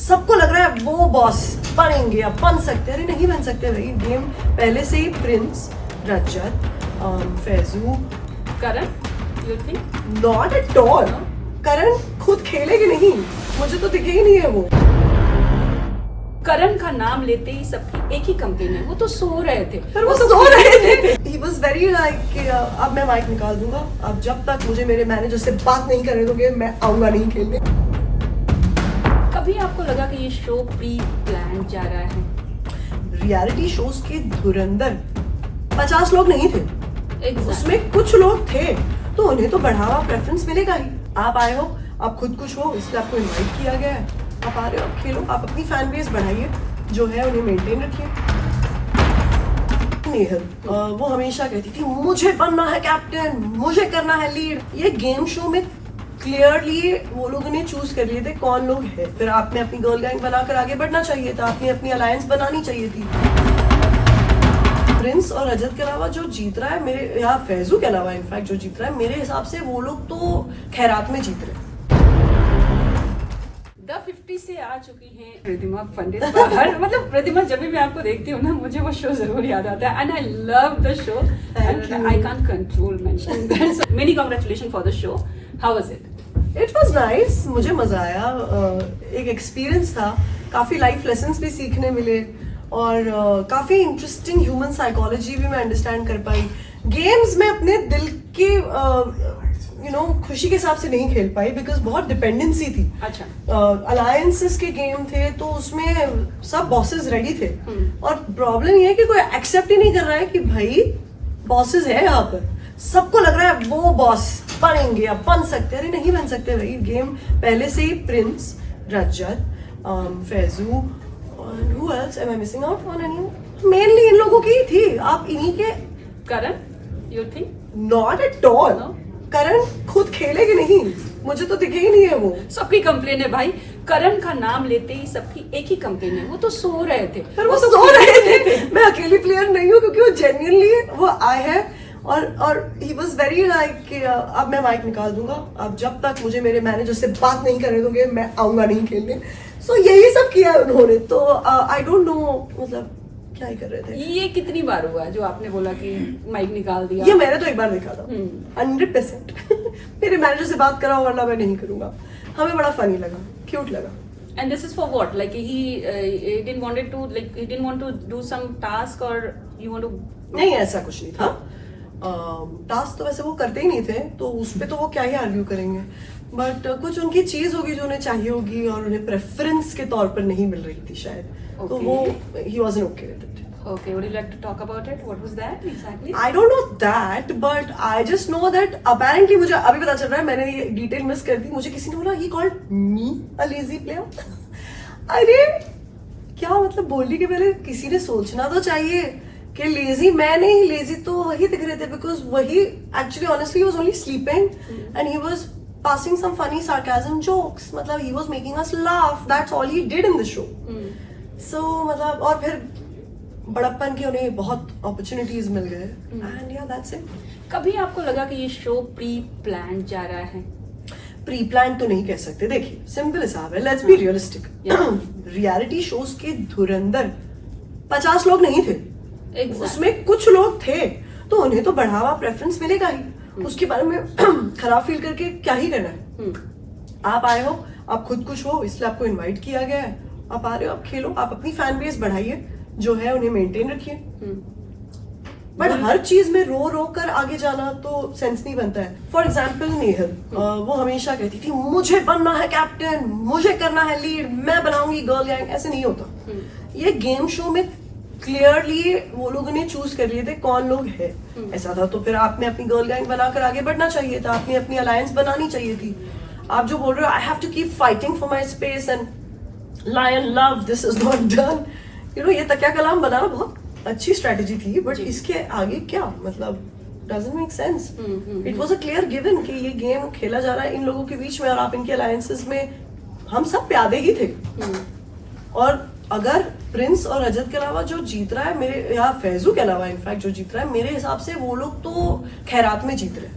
सबको लग रहा है वो बॉस बनेंगे, अब बन सकते हैं। अरे नहीं बन सकते भाई, गेम पहले से ही Prince, Rajat, Faizu, Karan, you think? Not at all. Karan खुद खेलेगी नहीं, मुझे तो दिखे ही नहीं है वो। करण का नाम लेते ही सबकी एक ही कंप्लेन है, वो तो सो रहे थे। पर वो सो रहे थे। He was very like अब मैं माइक निकाल दूंगा, अब जब तक मुझे मेरे मैनेजर से बात नहीं करने दोगे मैं आऊंगा नहीं खेलने। कभी आपको लगा कि ये शो प्री प्लान जा रहा है? रियलिटी शोज के धुरंधर 50 लोग नहीं थे, Exactly. उसमें कुछ लोग थे, तो उन्हें तो बढ़ावा प्रेफरेंस मिलेगा ही। आप आए हो, आप खुद कुछ हो, इसलिए आपको इनवाइट किया गया है। आप आ रहे हो, आप खेलो, आप अपनी फैन बेस बढ़ाइए, जो है उन्हें मेंटेन रखिए। नेहल वो हमेशा कहती थी मुझे बनना है कैप्टन, मुझे करना है लीड। ये गेम शो में क्लियरली वो लोगों ने चूज कर लिए थे कौन लोग है। फिर आपने अपनी गर्ल गैंग बनाकर आगे बढ़ना चाहिए था, आपने अपनी अलायंस बनानी चाहिए थी। प्रिंस और रजत के अलावा जो जीत रहा है, मेरे या फैजू के अलावा इनफैक्ट जो जीत रहा है, मेरे हिसाब से वो लोग तो खैरात में जीत रहे हैं। द 50 से आ चुकी हैं प्रतिमा पंडित बाहर। मतलब प्रतिमा, जब भी मैं आपको देखती हूँ ना, मुझे वो शो जरूर याद आता है। And I love the show and I can't control mentioning that. So many congratulation for the show. How was it? It was nice, मुझे मजा आया। एक एक्सपीरियंस था, काफी लाइफ लेसन्स भी सीखने मिले और काफी इंटरेस्टिंग ह्यूमन साइकोलॉजी भी मैं अंडरस्टैंड कर पाई। गेम्स में अपने दिल के खुशी के हिसाब से नहीं खेल पाई, बिकॉज बहुत डिपेंडेंसी थी। अच्छा। अलायंसेस के गेम थे तो उसमें सब बॉसेस रेडी थे, और प्रॉब्लम ये है कि कोई एक्सेप्ट ही नहीं कर रहा है कि भाई बॉसेस है यहाँ पर। सबको लग रहा है वो बॉस बनेंगे, अब बन सकते हैं। अरे नहीं बन सकते भाई, गेम पहले से ही Prince, Rajat, Faizu, who else am I missing out on anyone? Mainly इन लोगों की ही थी। आप इन्हीं के Karan, you think? Not at all. No? Karan खुद खेलेगी नहीं, मुझे तो दिखे ही नहीं है वो। सबकी कंप्लेन है भाई। करण का नाम लेते ही सबकी एक ही कंप्लेन है, वो तो सो रहे थे। पर वो सो रहे थे। मैं अकेली प्लेयर नहीं हूँ, क्योंकि वो जेन्युइनली वो आए हैं और ही वॉज वेरी लाइक अब मैं माइक निकाल दूंगा, अब जब तक मुझे मेरे मैनेजर से बात नहीं करने दोगे मैं आऊंगा नहीं खेलने। सो यही सब किया है उन्होंने, तो आई डोंट नो मतलब क्या ही कर रहे थे। ये कितनी बार हुआ है जो आपने बोला कि माइक निकाल दिया? ये मैंने तो एक बार देखा था 100%। मेरे मैनेजर से बात कराओ वरना मैं नहीं करूंगा। हमें बड़ा फनी लगा, क्यूट लगा। And this is for what? Like he didn't wanted to he didn't want to do some task or you want to? नहीं, ऐसा कुछ नहीं था। टास्क तो वैसे वो करते ही नहीं थे, तो उस पे तो वो क्या ही आर्ग्यू करेंगे। बट कुछ उनकी चीज होगी जो उन्हें चाहिए होगी और उन्हें प्रेफरेंस के तौर पर नहीं मिल रही थी शायद। तो Okay. वो ही wasn't okay with it. Okay, would you like to talk about it? What was that exactly? I don't know that, but I just know that apparently मुझे अभी पता चल रहा है, मैंने ये डिटेल मिस कर दी। मुझे किसी ने बोला he called me a lazy player। अरे क्या मतलब, बोलने के पहले किसी ने सोचना तो चाहिए कि लेजी मैं नहीं, लेजी तो वही दिख रहे थे, बिकॉज वही actually honestly was only sleeping and he was passing some funny sarcasm jokes. मतलब he was making us laugh, that's all he did in the show. So मतलब और फिर बड़प्पन के उन्हें बहुत अपॉर्चुनिटीज मिल गए एंड या दैट्स इट। कभी आपको लगा कि ये शो प्री प्लान जा रहा है? प्री प्लान तो नहीं कह सकते। देखिए सिंपल हिसाब है, let's be realistic. Reality shows के धुरंधर 50 लोग नहीं थे, Exactly. उसमें कुछ लोग थे, तो उन्हें तो बढ़ावा प्रेफरेंस मिलेगा ही। उसके बारे में खराब फील करके क्या ही करना है। आप आए हो, आप खुद कुछ हो, इसलिए आपको इनवाइट किया गया है। आप आ रहे हो, आप खेलो, आप अपनी फैन बेस बढ़ाइए, जो है उन्हें मेंटेन रखिए। बट हर चीज में रो रो कर आगे जाना तो सेंस नहीं बनता है। फॉर एग्जाम्पल नेहल वो हमेशा कहती थी मुझे बनना है कैप्टन, मुझे करना है लीड, मैं बनाऊंगी गर्ल गैंग। ऐसे नहीं होता। ये गेम शो में क्लियरली वो लोगों ने चूज कर लिए थे कौन लोग है। ऐसा था तो फिर आपने अपनी गर्ल गैंग बनाकर आगे बढ़ना चाहिए था, आपने अपनी अलायंस बनानी चाहिए थी। आप जो बोल रहे हो I have to keep fighting for my space and lion love, this is not done. ये तकिया कलाम बनाना बहुत अच्छी स्ट्रेटेजी थी, बट इसके आगे क्या मतलब doesn't make sense. It was a clear given कि ये गेम खेला जा रहा है इन लोगों के बीच में और आप इनके अलायंसेस में, हम सब प्यादे ही थे। और अगर प्रिंस और रजत के अलावा जो जीत रहा है, मेरे या फैजू के अलावा इनफैक्ट जो जीत रहा है, मेरे हिसाब से वो लोग तो खैरात में जीत रहे।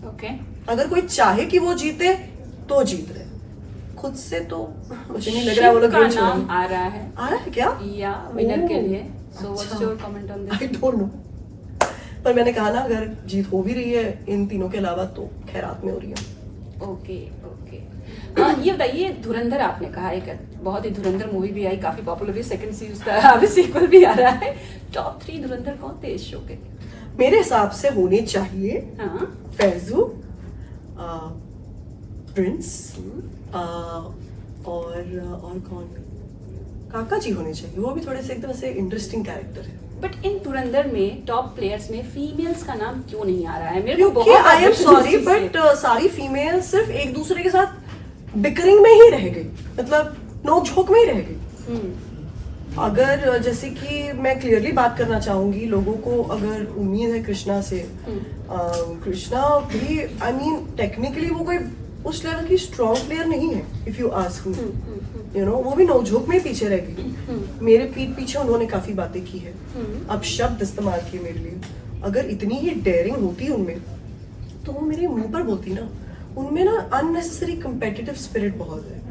Okay. अगर कोई चाहे कि वो जीते तो जीत रहे, खुद से तो मुझे नहीं लग रहा है वो लोग का गेम नाम छोड़ेंगे। आ रहा है आ रहा है क्या? या विनर के ओह, लिए, सो व्हाट्स अच्छा। Your comment on I this? Don't know, पर मैंने कहा ना अगर जीत हो भी रही है इन तीनों के अलावा तो खैरात में हो रही है। Okay okay. ये बताइए, धुरंधर आपने कहा, एक बहुत ही धुरंधर मूवी भी आई, काफी पॉपुलर हुई, सेकंड सीरीज उसका अभी सीक्वल भी आ रहा है। टॉप 3 धुरंधर कौन थे इस शो के? मेरे हिसाब से होने चाहिए हाँ। फैजू, प्रिंस, और कौन, काका जी होने चाहिए। वो भी थोड़े से एकदम से इंटरेस्टिंग कैरेक्टर है। बट इन धुरंधर में टॉप प्लेयर्स में फीमेल्स का नाम क्यों नहीं आ रहा है? मेरे को क्योंकि बहुत आई एम objection सॉरी इस चीज़ से। बट सारी फीमेल सिर्फ एक दूसरे के साथ बिकरिंग में ही रह गई, मतलब नोक झोंक में ही रह गई। अगर जैसे कि मैं क्लियरली बात करना चाहूंगी, लोगों को अगर उम्मीद है कृष्णा से, कृष्णा भी आई मीन टेक्निकली वो कोई उस लेवल की स्ट्रॉन्ग प्लेयर नहीं है, if you ask me, you know, वो भी नोकझोंक में पीछे रह गई। मेरे पीठ पीछे उन्होंने काफी बातें की है, अब शब्द इस्तेमाल किए मेरे लिए। अगर इतनी ही डेयरिंग होती उनमें तो वो मेरे मुंह पर बोलती ना। उनमें ना अननेसेसरी कंपेटिटिव स्पिरिट बहुत है,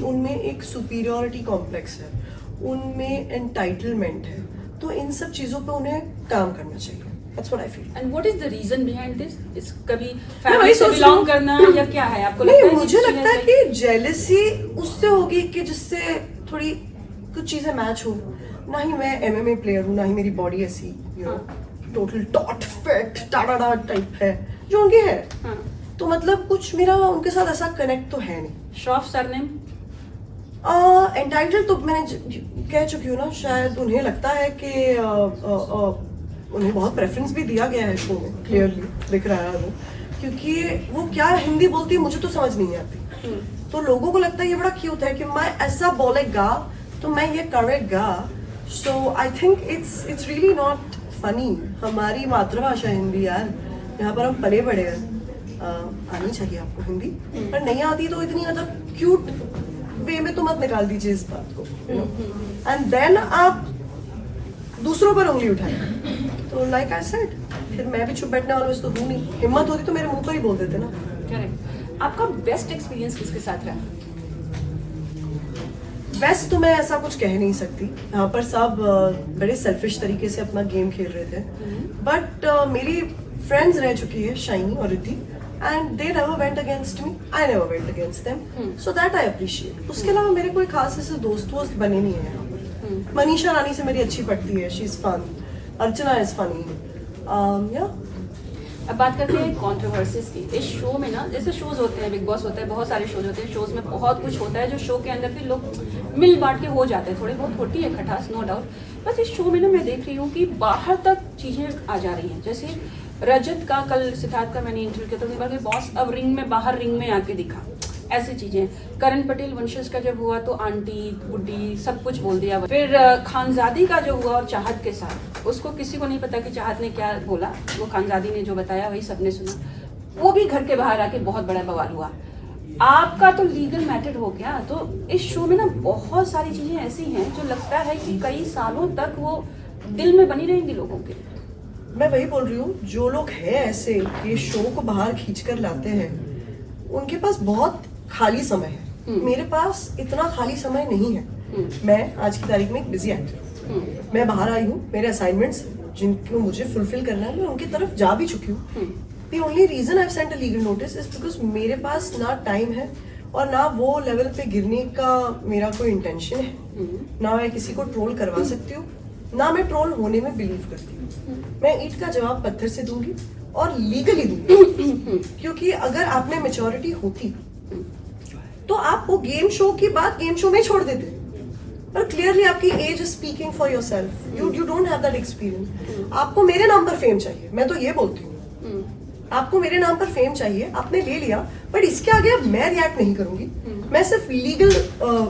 उनमें एक सुपीरियरिटी कॉम्प्लेक्स है, उनमें एंटाइटलमेंट है। तो इन सब चीजों पे उन्हें काम करना चाहिए। That's what I feel. And what is the reason behind this? इस कभी मैं फैमिली वही से सोच बिलोंग रही हूँ। करना या क्या है आपको नहीं, लगता है? मुझे लगता है कि जेलसी उससे होगी कि जिससे थोड़ी कुछ चीजें मैच हो। ना ही मैं एमएमए प्लेयर हूँ, ना ही मेरी बॉडी ऐसी you know total dot fit Tada type है जो उनकी है। हाँ। तो मतलब कुछ मेरा उनके साथ ऐसा कनेक्ट तो है नहीं। श्रॉफ सरनेम? एंटाइटल तो मैंने कह चुकी हूँ ना, शायद उन्हें लगता है कि उन्हें बहुत प्रेफरेंस भी दिया गया है शो में, क्लियरली दिख रहा है वो, क्योंकि वो क्या हिंदी बोलती है मुझे तो समझ नहीं आती। तो लोगों को लगता है ये बड़ा क्यूट है कि मैं ऐसा बोलेगा तो मैं ये करेगा। So I think it's really not funny. हमारी मातृभाषा हिंदी यार, यहाँ पर हम पले बड़े हैं। आनी चाहिए आपको हिंदी, पर नहीं आती तो इतनी मतलब क्यूट वे में तो मत निकाल दीजिए इस बात को, यू नो, एंड देन आप दूसरों पर उंगली उठाए। तो लाइक आई सेड, फिर मैं भी चुप बैठने वालों से तो हूँ नहीं। हिम्मत होती तो मेरे मुंह पर ही बोल देते ना। करेक्ट। आपका बेस्ट एक्सपीरियंस किसके साथ रहा? बेस्ट तो मैं ऐसा कुछ कह नहीं सकती, यहाँ पर सब बड़े सेल्फिश तरीके से अपना गेम खेल रहे थे। बट मेरी फ्रेंड्स रह चुकी है, शाइनी और Riddhi, and they never went against me, I never went against them, so that I appreciate. उसके अलावा मेरे कोई खास ऐसे दोस्त बने नहीं है यहाँ पर। मनीषा रानी से मेरी अच्छी पड़ती है, she is fun, Archana is funny, yeah. अब बात करते हैं कंट्रोवर्सीज की। इस शो में ना, जैसे शोज होते हैं, बिग बॉस होता है, बहुत सारे शोज होते हैं, शोज में बहुत कुछ होता है जो शो के अंदर फिर लोग मिल बांट के हो जाते हैं, थोड़ी बहुत होती है खटास, नो डाउट। बस इस शो में ना मैं देख रही हूँ कि बाहर तक चीजें आ जा रही हैं। जैसे रजत का, कल सिद्धार्थ का मैंने इंटरव्यू किया तो उन्होंने कहा कि बॉस अब रिंग में, बाहर रिंग में आके दिखा, ऐसी चीजें। करण पटेल वंशज का जब हुआ तो आंटी बुड्ढी सब कुछ बोल दिया। फिर खानजादी का जो हुआ और चाहत के साथ, उसको किसी को नहीं पता कि चाहत ने क्या बोला, वो खानजादी ने जो बताया वही सबने सुना। वो भी घर के बाहर आके बहुत बड़ा बवाल हुआ। आपका तो लीगल मैटर हो गया। तो इस शो में ना बहुत सारी चीजें ऐसी हैं जो लगता है कि कई सालों तक वो दिल में बनी रहेंगी लोगों के। मैं वही बोल रही हूँ, जो लोग हैं ऐसे कि शो को बाहर खींच कर लाते हैं, उनके पास बहुत खाली समय है। मेरे पास इतना खाली समय नहीं है। मैं आज की तारीख में एक बिजी एक्टर, मैं बाहर आई हूँ, मेरे असाइनमेंट्स जिनको मुझे फुलफिल करना है मैं उनकी तरफ जा भी चुकी हूँ। The only reason I've sent a legal notice is because मेरे पास ना टाइम है और ना वो लेवल पे गिरने का मेरा कोई इंटेंशन है। ना मैं किसी को ट्रोल करवा सकती हूँ, ना मैं ट्रोल होने में बिलीव करती हूँ। मैं ईंट का जवाब पत्थर से दूंगी और लीगली दूंगी। क्योंकि अगर आप में मेच्योरिटी होती तो आप वो गेम शो की बात गेम शो में छोड़ देते। पर क्लियरली आपकी age is speaking for yourself. You don't have that experience. आपको मेरे नाम पर फेम चाहिए, मैं तो ये बोलती हूँ। आपको मेरे नाम पर फेम चाहिए, आपने ले लिया, बट इसके आगे अब मैं रिएक्ट नहीं करूंगी। मैं सिर्फ लीगल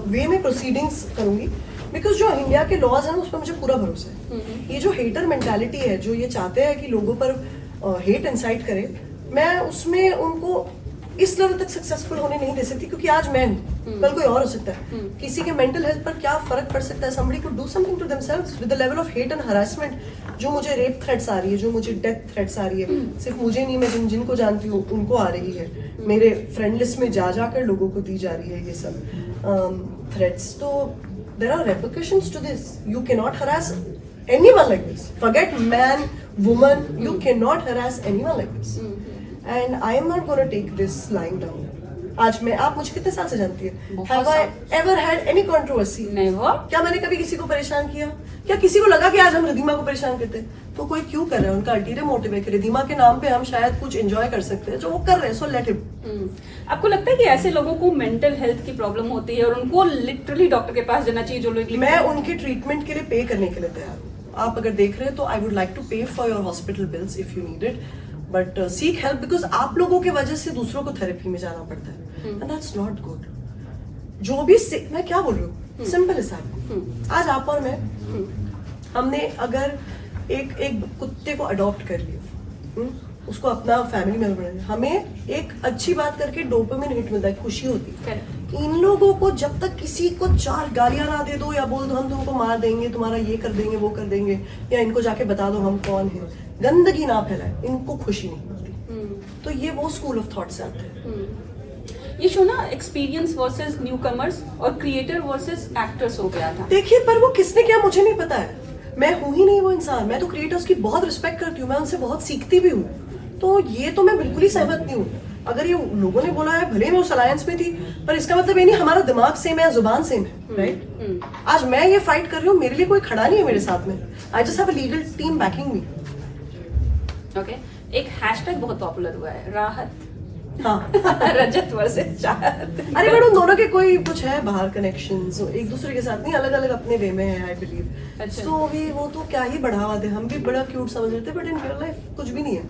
वे में प्रोसीडिंग्स करूंगी, बिकॉज जो इंडिया के लॉज हैं उस पर मुझे पूरा भरोसा है। ये जो हेटर मेंटालिटी है, जो ये चाहते हैं कि लोगों पर हेट इंसाइट करे, मैं उसमें उनको इस लेवल तक सक्सेसफुल होने नहीं दे सकती, क्योंकि आज मैं हूँ, कल कोई और हो सकता है। किसी के मेंटल हेल्थ पर क्या फर्क पड़ सकता है? somebody could do something to themselves with the level of hate and harassment जो मुझे रेप थ्रेट्स आ रही है, जो मुझे डेथ थ्रेट्स आ रही है, सिर्फ मुझे नहीं, मैं जिनको जानती हूँ उनको आ रही है, मेरे फ्रेंड लिस्ट में जा जाकर लोगों को दी जा रही है ये सब थ्रेट्स। तो there are repercussions to this. You cannot harass anyone like this. Forget man, woman, you cannot harass anyone like this. And I am not going to take this lying down. आज मैं, आप मुझे कितने साल से जानती है? Have I ever had any controversy? Never. क्या मैंने कभी किसी को परेशान किया? क्या किसी को लगा कि आज हम रिधिमा को परेशान करते हैं? तो कोई क्यों कर रहा है? उनका अल्टीरियर मोटिव है कि रिधिमा के नाम पे हम शायद कुछ एंजॉय कर सकते हैं, जो वो कर रहे हैं, सो लेट हिम। आपको लगता है कि ऐसे लोगों को मेंटल हेल्थ की प्रॉब्लम होती है और उनको लिटरली डॉक्टर के पास जाना चाहिए जो लोग? मैं उनके ट्रीटमेंट के लिए पे करने के लिए तैयार हूँ। आप अगर देख रहे हैं तो आई वुड लाइक टू पे for your hospital bills if you need it, but seek help, because आप लोगों की वजह से दूसरों को थेरेपी में जाना पड़ता है, एंड दैट्स नॉट गुड। जो भी मैं क्या बोल रही हूँ, सिंपल हिसाब, आज आप और मैं, हमने अगर एक कुत्ते को अडॉप्ट कर लिया, उसको अपना फैमिली मेंबर बना लिया, हमें एक अच्छी बात करके डोपामिन हिट मिलता है, खुशी होती है। इन लोगों को जब तक किसी को 4 गालियां ना दे दो या बोल दो हम तुमको मार देंगे, तुम्हारा ये कर देंगे, वो कर देंगे, या इनको जाके बता दो हम कौन है, गंदगी ना फैलाए, इनको खुशी नहीं मिलती। तो ये वो स्कूल ऑफ थॉट्स आते हैं। ये शो ना एक्सपीरियंस वर्सेस न्यू कमर्स और क्रिएटर वर्सेस एक्टर्स हो गया था। देखिए, पर वो किसने किया मुझे नहीं पता है, मैं हूं ही नहीं वो इंसान। मैं तो क्रिएटर्स की बहुत रिस्पेक्ट करती हूँ, मैं उनसे बहुत सीखती भी हूँ, तो ये तो मैं बिल्कुल ही सहमत नहीं हूँ। अगर ये लोगों ने बोला है, भले मैं उस अलायंस में थी, पर इसका मतलब ये नहीं हमारा दिमाग सेम है, जुबान सेम है, राइट? आज मैं ये फाइट कर रही हूँ, मेरे लिए कोई खड़ा नहीं है मेरे साथ में। I just have a legal team banking me. Okay, एक हैशटैग बहुत पॉपुलर हुआ है, राहत। हाँ रजत वर्सेस चाहत। अरे बट उन दोनों के कोई कुछ है बाहर कनेक्शंस, एक दूसरे के साथ नहीं, अलग अलग अपने वे में है, आई बिलीव। अच्छा। तो भी वो तो क्या ही बढ़ावा दे, हम भी बड़ा क्यूट समझ रहे थे, बट इन रियल लाइफ कुछ भी नहीं है।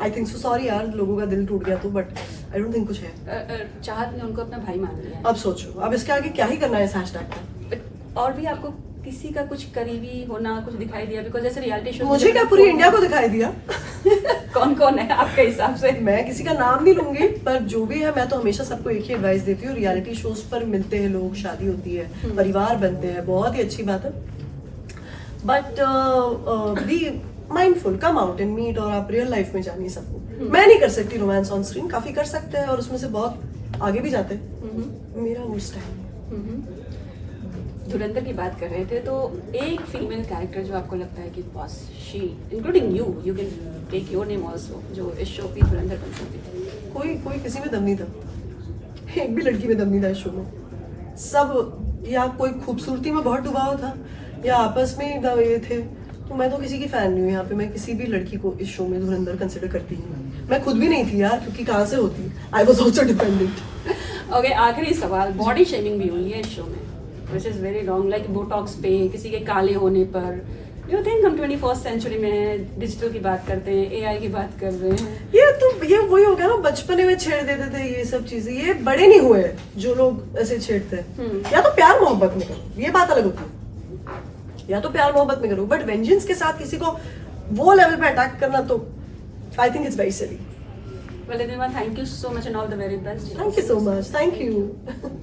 आई थिंक सो, सॉरी यार लोगों का दिल टूट गया तो, बट आई डोंट थिंक कुछ है। चाहत ने उनको अपना भाई मान लिया। अब सोचो, अब इसके आगे क्या ही करना है इस हैशटैग का। और भी आपको किसी का कुछ करीबी होना कुछ दिखाई दिया? बिकॉज ऐसे रियलिटी शो मुझे क्या पूरी इंडिया को दिखाई दिया? कौन कौन है आपके हिसाब से? मैं किसी का नाम नहीं लूंगी, पर जो भी है, मैं तो हमेशा सबको एक ही एडवाइस देती हूँ, रियलिटी शोज पर मिलते हैं लोग, शादी होती है, परिवार बनते हैं, बहुत ही अच्छी बात है, but be mindful, come out and meet, और आप रियल लाइफ में जानिए सबको। मैं नहीं कर सकती रोमांस ऑन स्क्रीन, काफी कर सकते हैं और उसमें से बहुत आगे भी जाते हैं, मेरा वो स्टाइल। धुरंधर की बात कर रहे थे, तो एक फीमेल कैरेक्टर जो आपको लगता है कि boss she, including you can take your name also, जो इस शो की धुरंधर बन सकती थी? कोई किसी में दम नहीं था, एक भी लड़की में दम नहीं था इस शो में। सब या कोई खूबसूरती में बहुत डूबा हुआ था, या आपस में ये थे। तो मैं तो किसी की फैन नहीं हूँ यहाँ पे, मैं किसी भी लड़की को इस शो में धुरंधर कंसिडर करती ही नहीं। मैं खुद भी नहीं थी यार, क्योंकि कहाँ से होती, I was also dependent. Okay, आखिरी सवाल, बॉडी शेमिंग भी हुई है इस शो में, which is very wrong, like Botox पे, किसी के काले होने पर। You think हम 21st सेंचुरी में डिजिटल की बात करते हैं, AI की बात कर रहे हैं? ये वही हो गया ना, बचपने में छेड़ देते थे ये सब चीजें, ये बड़े नहीं हुए जो लोग ऐसे छेड़ते हैं। या तो प्यार मोहब्बत में करो, ये बात अलग होती है, या तो प्यार मोहब्बत में करो, बट वेंजेंस के साथ किसी को वो लेवल पे अटैक करना, तो आई think it's very silly. Well, Ridhima, thank you so much and all the very best. Thank you so much. Thank you.